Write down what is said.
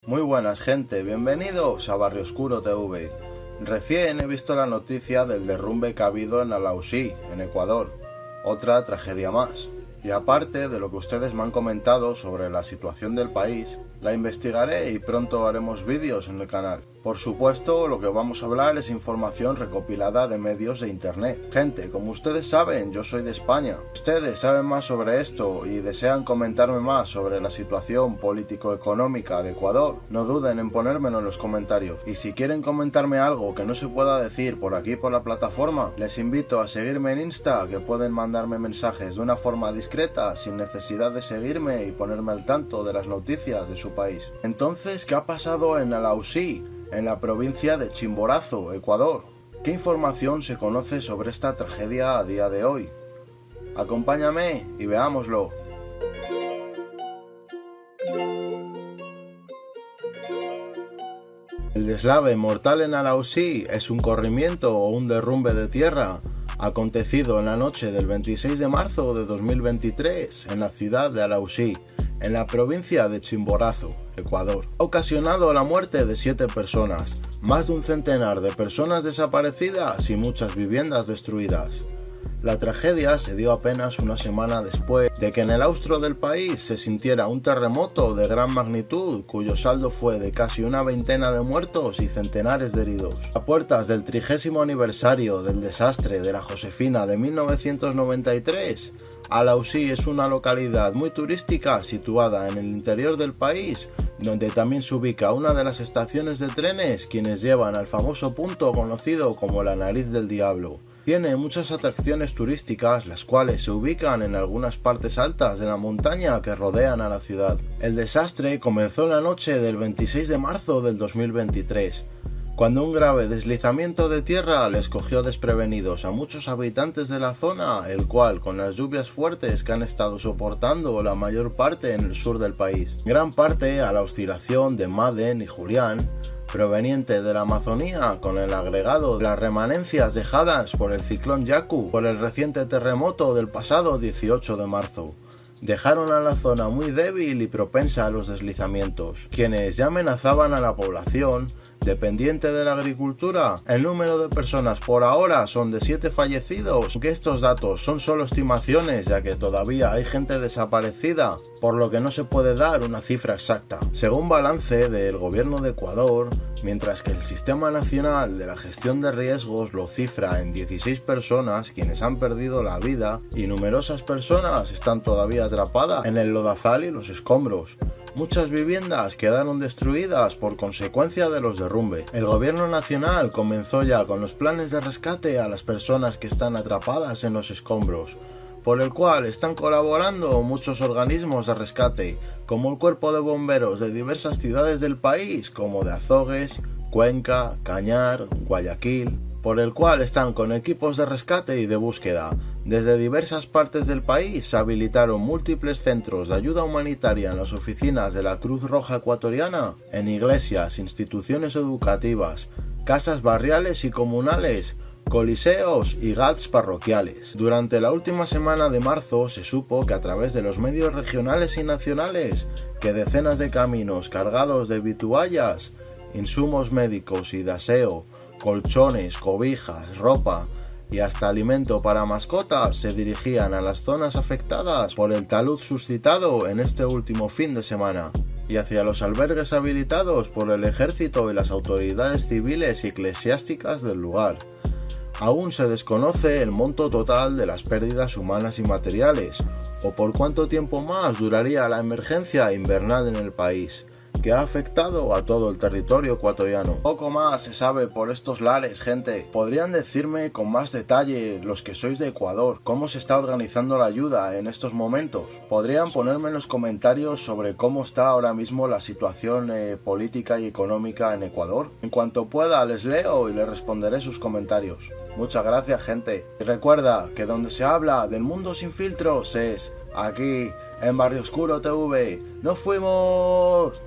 Muy buenas gente, bienvenidos a Barrio Oscuro TV. Recién he visto la noticia del derrumbe que ha habido en Alausí, en Ecuador. Otra tragedia más. Y aparte de lo que ustedes me han comentado sobre la situación del país, la investigaré y pronto haremos vídeos en el canal. Por supuesto, lo que vamos a hablar es información recopilada de medios de internet. Gente, como ustedes saben, yo soy de España. Ustedes saben más sobre esto y desean comentarme más sobre la situación político-económica de Ecuador, no duden en ponérmelo en los comentarios. Y si quieren comentarme algo que no se pueda decir por aquí por la plataforma, les invito a seguirme en Insta, que pueden mandarme mensajes de una forma discreta sin necesidad de seguirme y ponerme al tanto de las noticias de su país. Entonces, ¿qué ha pasado en Alausí, en la provincia de Chimborazo, Ecuador? ¿Qué información se conoce sobre esta tragedia a día de hoy? Acompáñame y veámoslo. El deslave mortal en Alausí es un corrimiento o un derrumbe de tierra acontecido en la noche del 26 de marzo de 2023 en la ciudad de Alausí, en la provincia de Chimborazo, Ecuador. Ha ocasionado la muerte de 7 personas, más de un centenar de personas desaparecidas y muchas viviendas destruidas. La tragedia se dio apenas una semana después de que en el austro del país se sintiera un terremoto de gran magnitud, cuyo saldo fue de casi una veintena de muertos y centenares de heridos. A puertas del 30º aniversario del desastre de la Josefina de 1993, Alausí es una localidad muy turística situada en el interior del país, donde también se ubica una de las estaciones de trenes quienes llevan al famoso punto conocido como la Nariz del Diablo. Tiene muchas atracciones turísticas, las cuales se ubican en algunas partes altas de la montaña que rodean a la ciudad. El desastre comenzó la noche del 26 de marzo del 2023, cuando un grave deslizamiento de tierra les cogió desprevenidos a muchos habitantes de la zona, el cual, con las lluvias fuertes que han estado soportando la mayor parte en el sur del país, gran parte a la oscilación de Madden y Julián, proveniente de la Amazonía, con el agregado de las remanencias dejadas por el ciclón Yaku por el reciente terremoto del pasado 18 de marzo. Dejaron a la zona muy débil y propensa a los deslizamientos, quienes ya amenazaban a la población dependiente de la agricultura. El número de personas por ahora son de 7 fallecidos, aunque estos datos son solo estimaciones, ya que todavía hay gente desaparecida, por lo que no se puede dar una cifra exacta. Según balance del gobierno de Ecuador, mientras que el Sistema Nacional de la Gestión de Riesgos lo cifra en 16 personas quienes han perdido la vida y numerosas personas están todavía atrapadas en el lodazal y los escombros. Muchas viviendas quedaron destruidas por consecuencia de los derrumbes. El gobierno nacional comenzó ya con los planes de rescate a las personas que están atrapadas en los escombros, por el cual están colaborando muchos organismos de rescate, como el Cuerpo de Bomberos de diversas ciudades del país, como de Azogues, Cuenca, Cañar, Guayaquil, por el cual están con equipos de rescate y de búsqueda. Desde diversas partes del país se habilitaron múltiples centros de ayuda humanitaria en las oficinas de la Cruz Roja Ecuatoriana, en iglesias, instituciones educativas, casas barriales y comunales, coliseos y GATS parroquiales. Durante la última semana de marzo se supo que a través de los medios regionales y nacionales que decenas de caminos cargados de vituallas, insumos médicos y de aseo, colchones, cobijas, ropa y hasta alimento para mascotas se dirigían a las zonas afectadas por el talud suscitado en este último fin de semana y hacia los albergues habilitados por el ejército y las autoridades civiles y eclesiásticas del lugar. Aún se desconoce el monto total de las pérdidas humanas y materiales, o por cuánto tiempo más duraría la emergencia invernal en el país, que ha afectado a todo el territorio ecuatoriano. Poco más se sabe por estos lares, gente. ¿Podrían decirme con más detalle, los que sois de Ecuador, cómo se está organizando la ayuda en estos momentos? ¿Podrían ponerme en los comentarios sobre cómo está ahora mismo la situación política y económica en Ecuador? En cuanto pueda les leo y les responderé sus comentarios. Muchas gracias, gente. Y recuerda que donde se habla del mundo sin filtros es aquí, en Barrio Oscuro TV. ¡Nos fuimos!